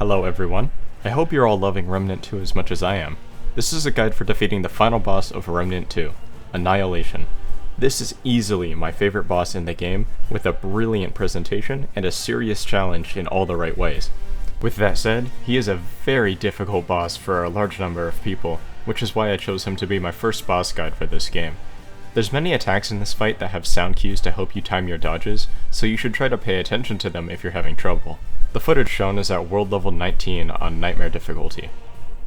Hello everyone. I hope you're all loving Remnant 2 as much as I am. This is a guide for defeating the final boss of Remnant 2, Annihilation. This is easily my favorite boss in the game, with a brilliant presentation and a serious challenge in all the right ways. With that said, he is a very difficult boss for a large number of people, which is why I chose him to be my first boss guide for this game. There's many attacks in this fight that have sound cues to help you time your dodges, so you should try to pay attention to them if you're having trouble. The footage shown is at world level 19 on Nightmare difficulty.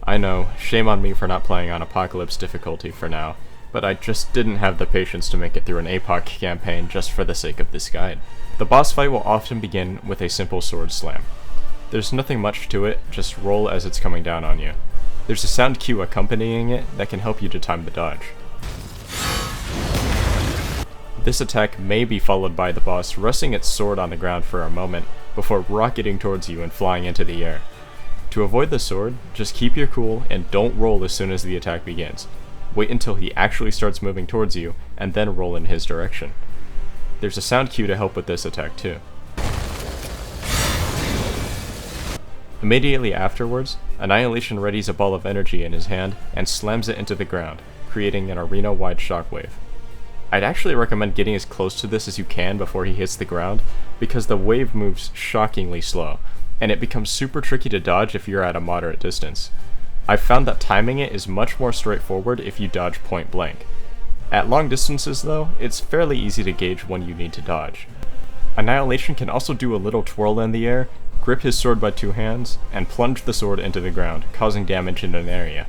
I know, shame on me for not playing on Apocalypse difficulty for now, but I just didn't have the patience to make it through an APOC campaign just for the sake of this guide. The boss fight will often begin with a simple sword slam. There's nothing much to it, just roll as it's coming down on you. There's a sound cue accompanying it that can help you to time the dodge. This attack may be followed by the boss resting its sword on the ground for a moment before rocketing towards you and flying into the air. To avoid the sword, just keep your cool and don't roll as soon as the attack begins. Wait until he actually starts moving towards you and then roll in his direction. There's a sound cue to help with this attack too. Immediately afterwards, Annihilation readies a ball of energy in his hand and slams it into the ground, creating an arena-wide shockwave. I'd actually recommend getting as close to this as you can before he hits the ground, because the wave moves shockingly slow, and it becomes super tricky to dodge if you're at a moderate distance. I've found that timing it is much more straightforward if you dodge point blank. At long distances though, it's fairly easy to gauge when you need to dodge. Annihilation can also do a little twirl in the air, grip his sword by two hands, and plunge the sword into the ground, causing damage in an area.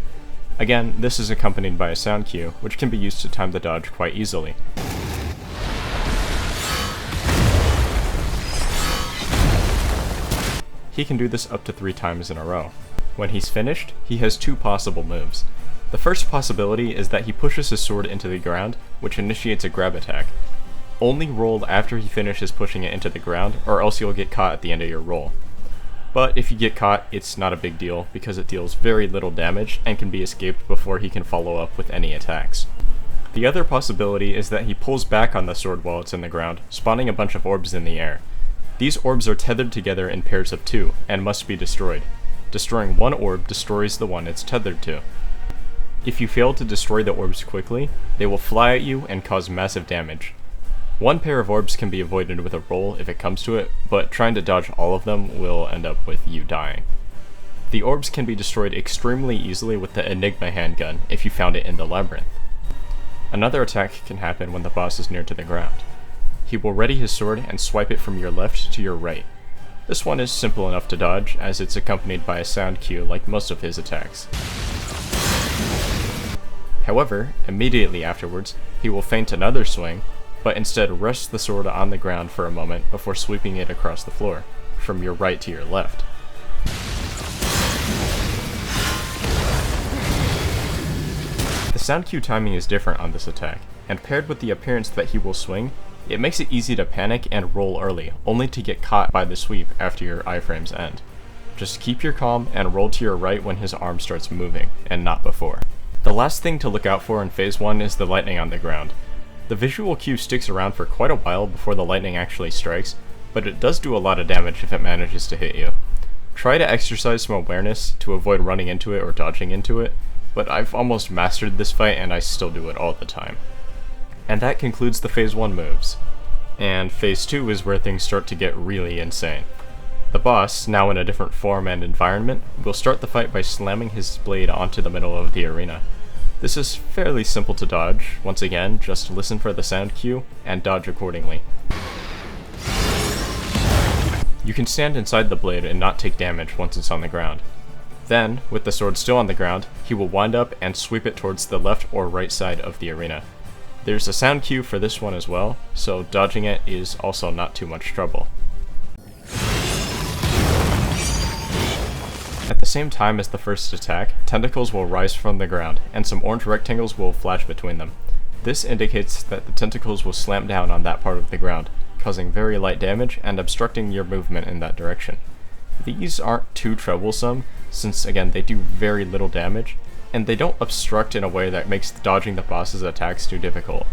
Again, this is accompanied by a sound cue, which can be used to time the dodge quite easily. He can do this up to 3 times in a row. When he's finished, he has 2 possible moves. The first possibility is that he pushes his sword into the ground, which initiates a grab attack. Only roll after he finishes pushing it into the ground, or else you'll get caught at the end of your roll. But if you get caught, it's not a big deal, because it deals very little damage and can be escaped before he can follow up with any attacks. The other possibility is that he pulls back on the sword while it's in the ground, spawning a bunch of orbs in the air. These orbs are tethered together in pairs of 2, and must be destroyed. Destroying one orb destroys the one it's tethered to. If you fail to destroy the orbs quickly, they will fly at you and cause massive damage. One pair of orbs can be avoided with a roll if it comes to it, but trying to dodge all of them will end up with you dying. The orbs can be destroyed extremely easily with the Enigma handgun if you found it in the labyrinth. Another attack can happen when the boss is near to the ground. He will ready his sword and swipe it from your left to your right. This one is simple enough to dodge, as it's accompanied by a sound cue like most of his attacks. However, immediately afterwards, he will feint another swing, but instead rest the sword on the ground for a moment before sweeping it across the floor, from your right to your left. The sound cue timing is different on this attack, and paired with the appearance that he will swing, it makes it easy to panic and roll early, only to get caught by the sweep after your iframes end. Just keep your calm and roll to your right when his arm starts moving, and not before. The last thing to look out for in phase 1 is the lightning on the ground. The visual cue sticks around for quite a while before the lightning actually strikes, but it does do a lot of damage if it manages to hit you. Try to exercise some awareness to avoid running into it or dodging into it, but I've almost mastered this fight and I still do it all the time. And that concludes the phase 1 moves. And phase 2 is where things start to get really insane. The boss, now in a different form and environment, will start the fight by slamming his blade onto the middle of the arena. This is fairly simple to dodge. Once again, just listen for the sound cue and dodge accordingly. You can stand inside the blade and not take damage once it's on the ground. Then, with the sword still on the ground, he will wind up and sweep it towards the left or right side of the arena. There's a sound cue for this one as well, so dodging it is also not too much trouble. At the same time as the first attack, tentacles will rise from the ground, and some orange rectangles will flash between them. This indicates that the tentacles will slam down on that part of the ground, causing very light damage and obstructing your movement in that direction. These aren't too troublesome, since again they do very little damage, and they don't obstruct in a way that makes dodging the boss's attacks too difficult.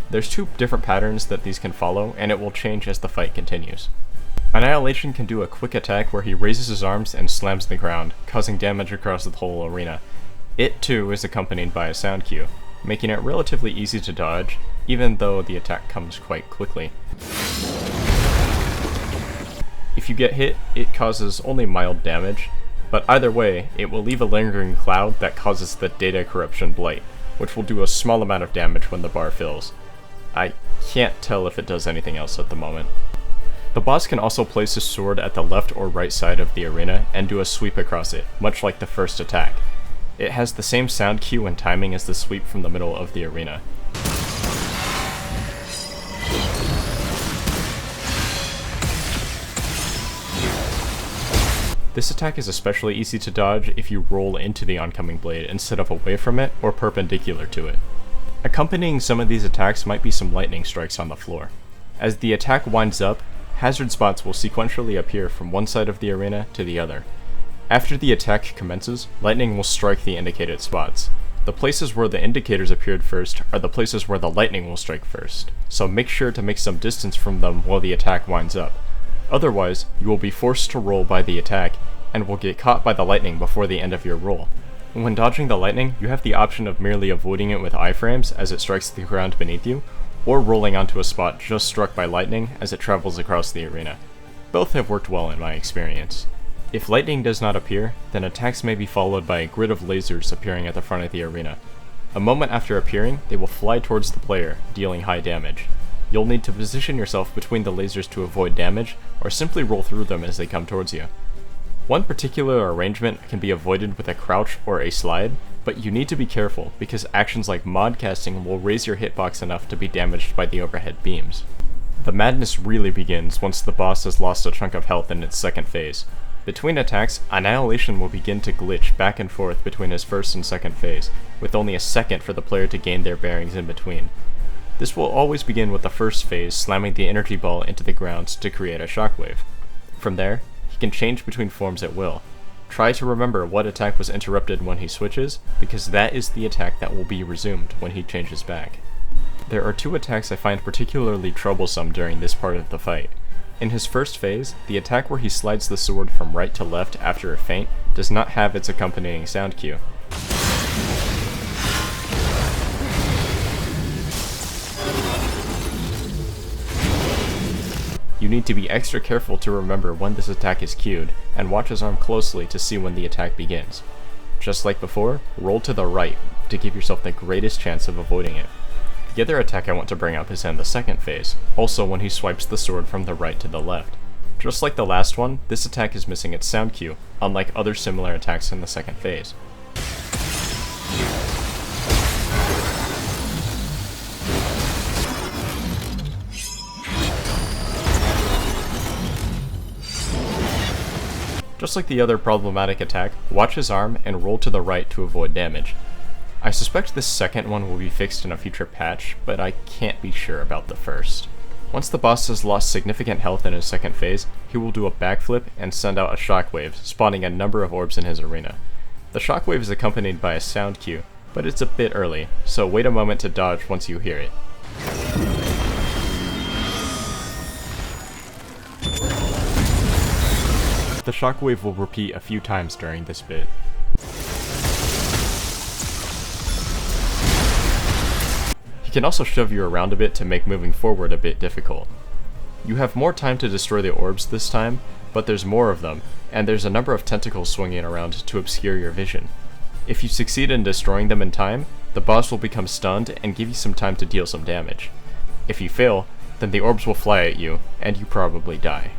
There's 2 different patterns that these can follow, and it will change as the fight continues. Annihilation can do a quick attack where he raises his arms and slams the ground, causing damage across the whole arena. It too is accompanied by a sound cue, making it relatively easy to dodge, even though the attack comes quite quickly. If you get hit, it causes only mild damage, but either way, it will leave a lingering cloud that causes the data corruption blight, which will do a small amount of damage when the bar fills. I can't tell if it does anything else at the moment. The boss can also place his sword at the left or right side of the arena and do a sweep across it, much like the first attack. It has the same sound cue and timing as the sweep from the middle of the arena. This attack is especially easy to dodge if you roll into the oncoming blade instead of away from it or perpendicular to it. Accompanying some of these attacks might be some lightning strikes on the floor. As the attack winds up, hazard spots will sequentially appear from one side of the arena to the other. After the attack commences, lightning will strike the indicated spots. The places where the indicators appeared first are the places where the lightning will strike first, so make sure to make some distance from them while the attack winds up. Otherwise, you will be forced to roll by the attack, and will get caught by the lightning before the end of your roll. When dodging the lightning, you have the option of merely avoiding it with iframes as it strikes the ground beneath you, or rolling onto a spot just struck by lightning as it travels across the arena. Both have worked well in my experience. If lightning does not appear, then attacks may be followed by a grid of lasers appearing at the front of the arena. A moment after appearing, they will fly towards the player, dealing high damage. You'll need to position yourself between the lasers to avoid damage, or simply roll through them as they come towards you. One particular arrangement can be avoided with a crouch or a slide, but you need to be careful because actions like mod casting will raise your hitbox enough to be damaged by the overhead beams. The madness really begins once the boss has lost a chunk of health in its second phase. Between attacks, Annihilation will begin to glitch back and forth between his first and second phase, with only a second for the player to gain their bearings in between. This will always begin with the first phase slamming the energy ball into the ground to create a shockwave. From there, he can change between forms at will. Try to remember what attack was interrupted when he switches, because that is the attack that will be resumed when he changes back. There are two attacks I find particularly troublesome during this part of the fight. In his first phase, the attack where he slides the sword from right to left after a feint does not have its accompanying sound cue. You need to be extra careful to remember when this attack is cued, and watch his arm closely to see when the attack begins. Just like before, roll to the right to give yourself the greatest chance of avoiding it. The other attack I want to bring up is in the second phase, also when he swipes the sword from the right to the left. Just like the last one, this attack is missing its sound cue, unlike other similar attacks in the second phase. Just like the other problematic attack, watch his arm and roll to the right to avoid damage. I suspect this second one will be fixed in a future patch, but I can't be sure about the first. Once the boss has lost significant health in his second phase, he will do a backflip and send out a shockwave, spawning a number of orbs in his arena. The shockwave is accompanied by a sound cue, but it's a bit early, so wait a moment to dodge once you hear it. The shockwave will repeat a few times during this bit. He can also shove you around a bit to make moving forward a bit difficult. You have more time to destroy the orbs this time, but there's more of them, and there's a number of tentacles swinging around to obscure your vision. If you succeed in destroying them in time, the boss will become stunned and give you some time to deal some damage. If you fail, then the orbs will fly at you, and you probably die.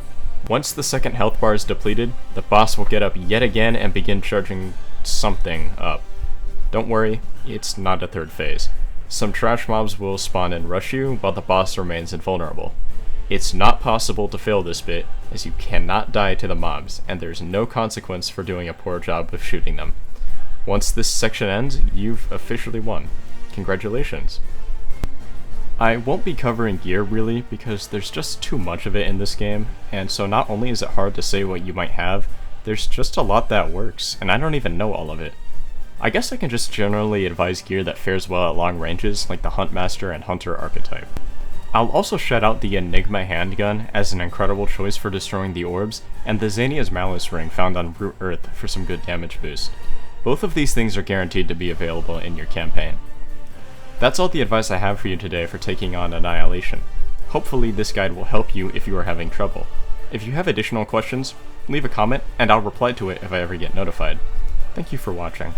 Once the second health bar is depleted, the boss will get up yet again and begin charging something up. Don't worry, it's not a third phase. Some trash mobs will spawn and rush you, while the boss remains invulnerable. It's not possible to fail this bit, as you cannot die to the mobs, and there's no consequence for doing a poor job of shooting them. Once this section ends, you've officially won. Congratulations. I won't be covering gear really, because there's just too much of it in this game, and so not only is it hard to say what you might have, there's just a lot that works, and I don't even know all of it. I guess I can just generally advise gear that fares well at long ranges, like the Huntmaster and Hunter archetype. I'll also shout out the Enigma handgun as an incredible choice for destroying the orbs, and the Xania's Malice ring found on Root Earth for some good damage boost. Both of these things are guaranteed to be available in your campaign. That's all the advice I have for you today for taking on Annihilation. Hopefully this guide will help you if you are having trouble. If you have additional questions, leave a comment and I'll reply to it if I ever get notified. Thank you for watching.